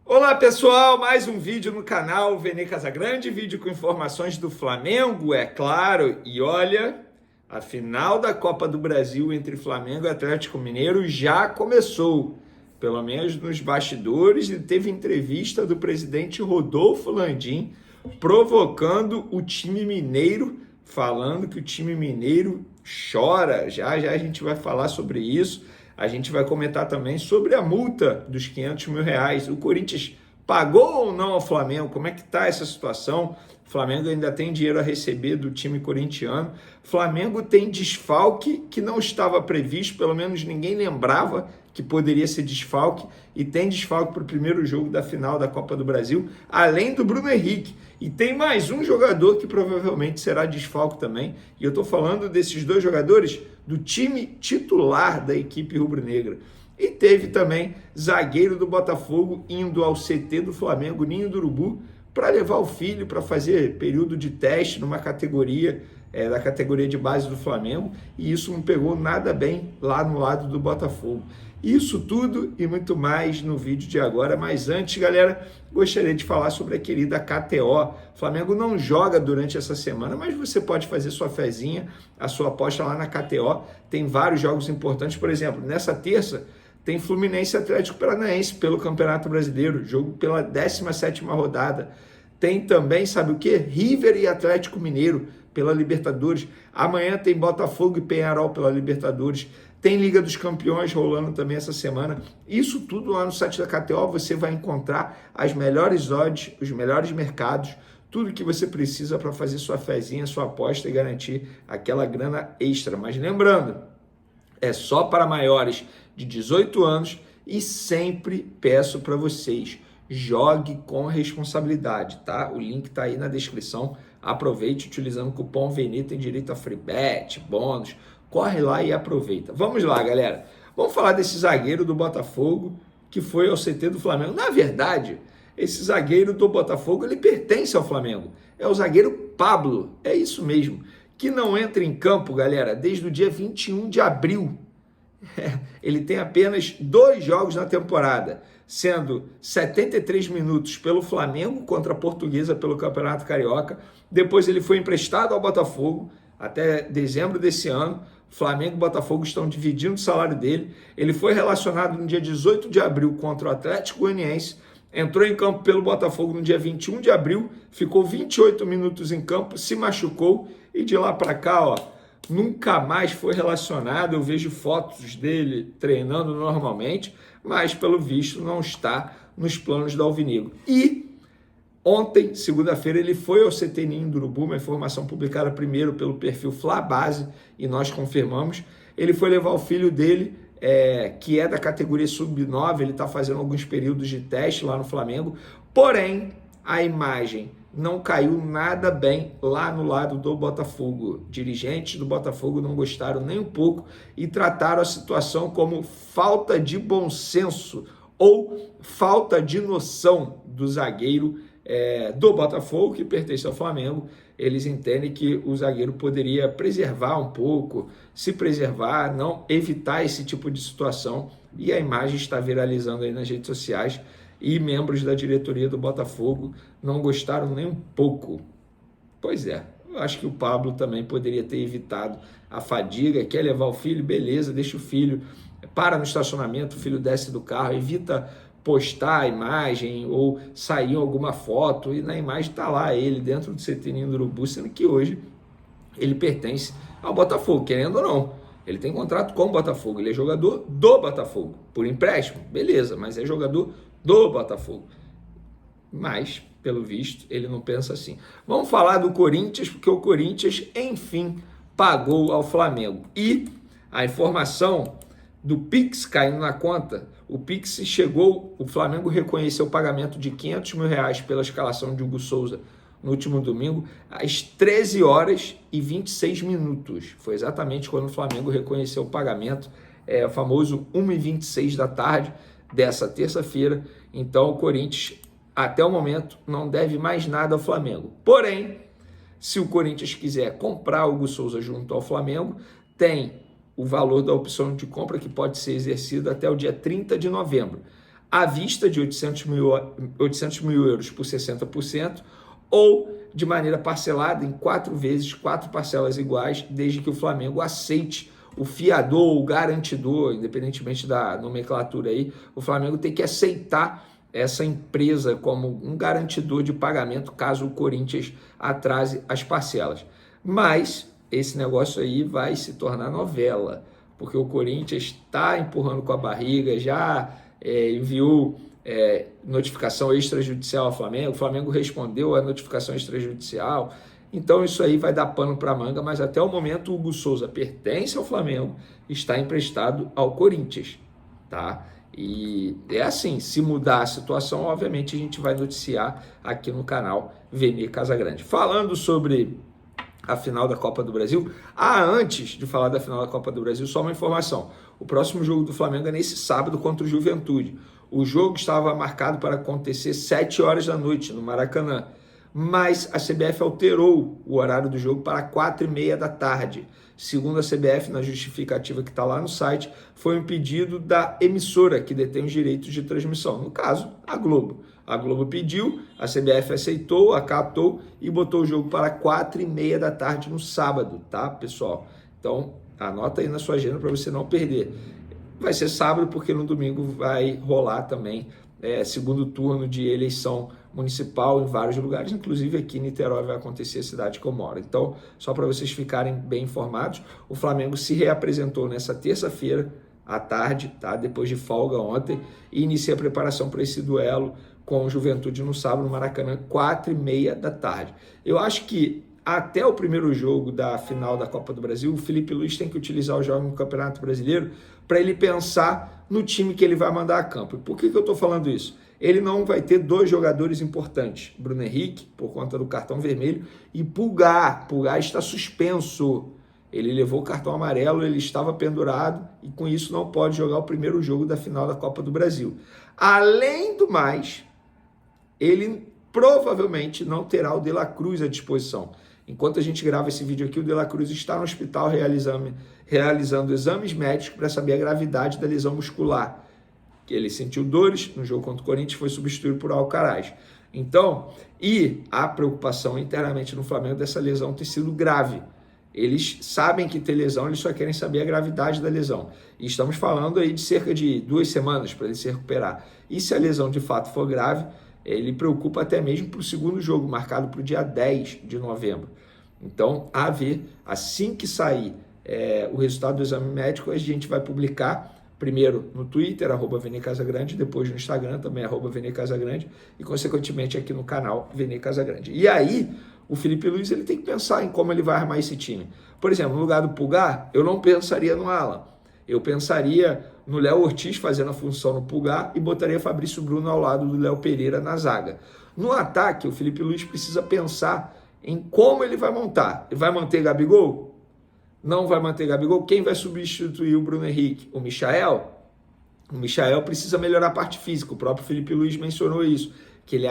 Olá pessoal, mais um vídeo no canal Vene Casagrande, vídeo com informações do Flamengo, é claro, e olha, a final da Copa do Brasil entre Flamengo e Atlético Mineiro já começou, pelo menos nos bastidores, e teve entrevista do presidente Rodolfo Landim provocando o time mineiro, falando que o time mineiro chora, já a gente vai falar sobre isso. A gente vai comentar também sobre a multa dos R$500 mil. O Corinthians pagou ou não ao Flamengo? Como é que está essa situação? O Flamengo ainda tem dinheiro a receber do time corintiano. O Flamengo tem desfalque que não estava previsto, pelo menos ninguém lembrava que poderia ser desfalque, e tem desfalque para o primeiro jogo da final da Copa do Brasil, além do Bruno Henrique. E tem mais um jogador que provavelmente será desfalque também, e eu estou falando desses dois jogadores do time titular da equipe rubro-negra. E teve também zagueiro do Botafogo indo ao CT do Flamengo, Ninho do Urubu, para levar o filho para fazer período de teste numa categoria, da categoria de base do Flamengo, e isso não pegou nada bem lá no lado do Botafogo. Isso tudo e muito mais no vídeo de agora, mas antes, galera, gostaria de falar sobre a querida KTO. O Flamengo não joga durante essa semana, mas você pode fazer sua fezinha, a sua aposta lá na KTO. Tem vários jogos importantes, por exemplo, nessa terça tem Fluminense e Atlético Paranaense pelo Campeonato Brasileiro, jogo pela 17ª rodada. Tem também, sabe o quê? River e Atlético Mineiro pela Libertadores. Amanhã tem Botafogo e Peñarol pela Libertadores. Tem Liga dos Campeões rolando também essa semana. Isso tudo lá no site da KTO você vai encontrar as melhores odds, os melhores mercados, tudo que você precisa para fazer sua fezinha, sua aposta e garantir aquela grana extra. Mas lembrando, é só para maiores de 18 anos e sempre peço para vocês, jogue com responsabilidade, tá? O link tá aí na descrição. Aproveite utilizando o cupom VENE, tem direito a free bet, bônus. Corre lá e aproveita. Vamos lá, galera. Vamos falar desse zagueiro do Botafogo que foi ao CT do Flamengo. Na verdade, esse zagueiro do Botafogo, ele pertence ao Flamengo. É o zagueiro Pablo, é isso mesmo, que não entra em campo, galera, desde o dia 21 de abril. Ele tem apenas 2 jogos na temporada, sendo 73 minutos pelo Flamengo contra a Portuguesa pelo Campeonato Carioca. Depois ele foi emprestado ao Botafogo até dezembro desse ano. Flamengo e Botafogo estão dividindo o salário dele. Ele foi relacionado no dia 18 de abril contra o Atlético Goianiense, entrou em campo pelo Botafogo no dia 21 de abril, ficou 28 minutos em campo, se machucou e de lá para cá, nunca mais foi relacionado. Eu vejo fotos dele treinando normalmente, mas pelo visto não está nos planos do Alvinegro. E ontem, segunda-feira, ele foi ao CT Ninho do Urubu, uma informação publicada primeiro pelo perfil Flabase, e nós confirmamos. Ele foi levar o filho dele, que é da categoria sub-9, ele está fazendo alguns períodos de teste lá no Flamengo, porém, a imagem não caiu nada bem lá no lado do Botafogo. Dirigentes do Botafogo não gostaram nem um pouco e trataram a situação como falta de bom senso ou falta de noção do zagueiro do Botafogo, que pertence ao Flamengo. Eles entendem que o zagueiro poderia preservar um pouco, se preservar, não evitar esse tipo de situação, e a imagem está viralizando aí nas redes sociais, e membros da diretoria do Botafogo não gostaram nem um pouco. Pois é, eu acho que o Pablo também poderia ter evitado a fadiga. Quer levar o filho? Beleza, deixa o filho, para no estacionamento, o filho desce do carro, evita postar a imagem ou sair alguma foto, e na imagem está lá ele dentro do CT Ninho do Urubu, sendo que hoje ele pertence ao Botafogo, querendo ou não. Ele tem contrato com o Botafogo, ele é jogador do Botafogo, por empréstimo, beleza, mas é jogador do Botafogo. Mas, pelo visto, ele não pensa assim. Vamos falar do Corinthians, porque o Corinthians, enfim, pagou ao Flamengo. E a informação do Pix caindo na conta, o Pix chegou, o Flamengo reconheceu o pagamento de R$500 mil pela escalação de Hugo Souza no último domingo, às 13 horas e 26 minutos. Foi exatamente quando o Flamengo reconheceu o pagamento, o famoso 1h26 da tarde dessa terça-feira. Então o Corinthians, até o momento, não deve mais nada ao Flamengo. Porém, se o Corinthians quiser comprar o Hugo Souza junto ao Flamengo, tem o valor da opção de compra que pode ser exercido até o dia 30 de novembro. à vista de 800 mil euros por 60%, ou de maneira parcelada em 4 vezes, 4 parcelas iguais, desde que o Flamengo aceite o fiador, o garantidor, independentemente da nomenclatura aí, o Flamengo tem que aceitar essa empresa como um garantidor de pagamento caso o Corinthians atrase as parcelas. Mas esse negócio aí vai se tornar novela, porque o Corinthians está empurrando com a barriga, já enviou notificação extrajudicial ao Flamengo, o Flamengo respondeu à notificação extrajudicial, então isso aí vai dar pano para manga, mas até o momento o Hugo Souza pertence ao Flamengo, está emprestado ao Corinthians, tá? E é assim, se mudar a situação, obviamente a gente vai noticiar aqui no canal Vene Casagrande. Falando sobre a final da Copa do Brasil, antes de falar da final da Copa do Brasil, só uma informação, o próximo jogo do Flamengo é nesse sábado contra o Juventude. O jogo estava marcado para acontecer 7 horas da noite no Maracanã, mas a CBF alterou o horário do jogo para 4h30 da tarde. Segundo a CBF, na justificativa que está lá no site, foi um pedido da emissora que detém os direitos de transmissão, no caso, a Globo. A Globo pediu, a CBF aceitou, acatou e botou o jogo para 4h30 da tarde no sábado, tá, pessoal? Então, anota aí na sua agenda para você não perder. Vai ser sábado porque no domingo vai rolar também segundo turno de eleição municipal em vários lugares, inclusive aqui em Niterói vai acontecer, a cidade que eu moro. Então, só para vocês ficarem bem informados, o Flamengo se reapresentou nessa terça-feira à tarde, tá? Depois de folga ontem, e inicia a preparação para esse duelo com o Juventude no sábado no Maracanã, 4h30 da tarde. Eu acho que até o primeiro jogo da final da Copa do Brasil, o Felipe Luiz tem que utilizar o jogo no Campeonato Brasileiro para ele pensar no time que ele vai mandar a campo. E por que eu estou falando isso? Ele não vai ter 2 jogadores importantes, Bruno Henrique, por conta do cartão vermelho, e Pulgar. Pulgar está suspenso. Ele levou o cartão amarelo, ele estava pendurado e com isso não pode jogar o primeiro jogo da final da Copa do Brasil. Além do mais, ele provavelmente não terá o De La Cruz à disposição. Enquanto a gente grava esse vídeo aqui, o De La Cruz está no hospital realizando exames médicos para saber a gravidade da lesão muscular. Que ele sentiu dores no jogo contra o Corinthians, foi substituído por Alcaraz. Então, e a preocupação internamente no Flamengo dessa lesão ter sido grave. Eles sabem que tem lesão, eles só querem saber a gravidade da lesão. E estamos falando aí de cerca de 2 semanas para ele se recuperar. E se a lesão de fato for grave, ele preocupa até mesmo para o segundo jogo, marcado para o dia 10 de novembro. Então, a ver, assim que sair o resultado do exame médico, a gente vai publicar primeiro no Twitter, @VeneCasagrande, depois no Instagram, também @VeneCasagrande, e consequentemente aqui no canal Vene Casagrande. E aí, o Felipe Luiz ele tem que pensar em como ele vai armar esse time. Por exemplo, no lugar do Pulgar, eu não pensaria no Alan. Eu pensaria no Léo Ortiz fazendo a função no Pulgar e botaria Fabrício Bruno ao lado do Léo Pereira na zaga. No ataque, o Felipe Luiz precisa pensar em como ele vai montar. Ele vai manter Gabigol? Não vai manter Gabigol? Quem vai substituir o Bruno Henrique? O Michael? O Michael precisa melhorar a parte física. O próprio Felipe Luiz mencionou isso, que ele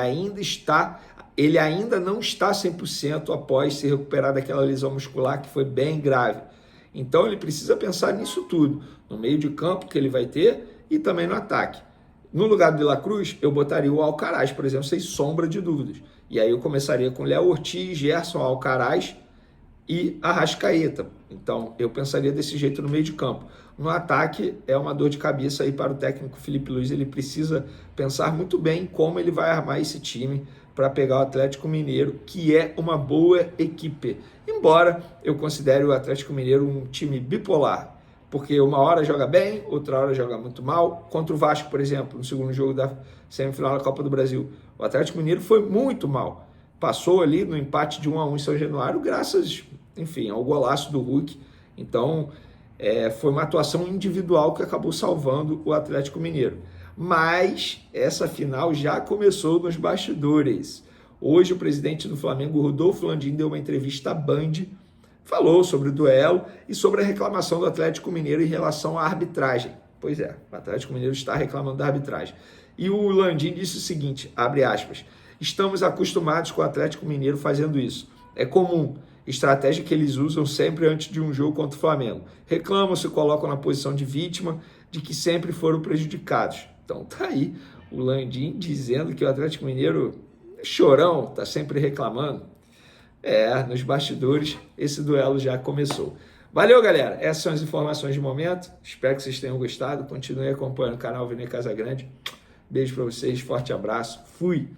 ainda não está 100% após se recuperar daquela lesão muscular que foi bem grave. Então ele precisa pensar nisso tudo, no meio de campo que ele vai ter e também no ataque. No lugar do De La Cruz, eu botaria o Alcaraz, por exemplo, sem sombra de dúvidas. E aí eu começaria com Léo Ortiz, Gerson, Alcaraz e Arrascaeta. Então eu pensaria desse jeito no meio de campo. No ataque é uma dor de cabeça aí para o técnico Felipe Luiz, ele precisa pensar muito bem como ele vai armar esse time para pegar o Atlético Mineiro, que é uma boa equipe. Embora eu considere o Atlético Mineiro um time bipolar, porque uma hora joga bem, outra hora joga muito mal. Contra o Vasco, por exemplo, no segundo jogo da semifinal da Copa do Brasil, o Atlético Mineiro foi muito mal. Passou ali no empate de 1-1 em São Januário, graças, enfim, ao golaço do Hulk. Então, foi uma atuação individual que acabou salvando o Atlético Mineiro. Mas essa final já começou nos bastidores. Hoje o presidente do Flamengo, Rodolfo Landim, deu uma entrevista à Band, falou sobre o duelo e sobre a reclamação do Atlético Mineiro em relação à arbitragem. Pois é, o Atlético Mineiro está reclamando da arbitragem. E o Landim disse o seguinte, abre aspas, estamos acostumados com o Atlético Mineiro fazendo isso. É comum, estratégia que eles usam sempre antes de um jogo contra o Flamengo. Reclamam, se colocam na posição de vítima, de que sempre foram prejudicados. Então tá aí o Landim dizendo que o Atlético Mineiro é chorão, tá sempre reclamando. Nos bastidores esse duelo já começou. Valeu, galera. Essas são as informações de momento. Espero que vocês tenham gostado. Continue acompanhando o canal Vene Casagrande. Beijo para vocês, forte abraço. Fui!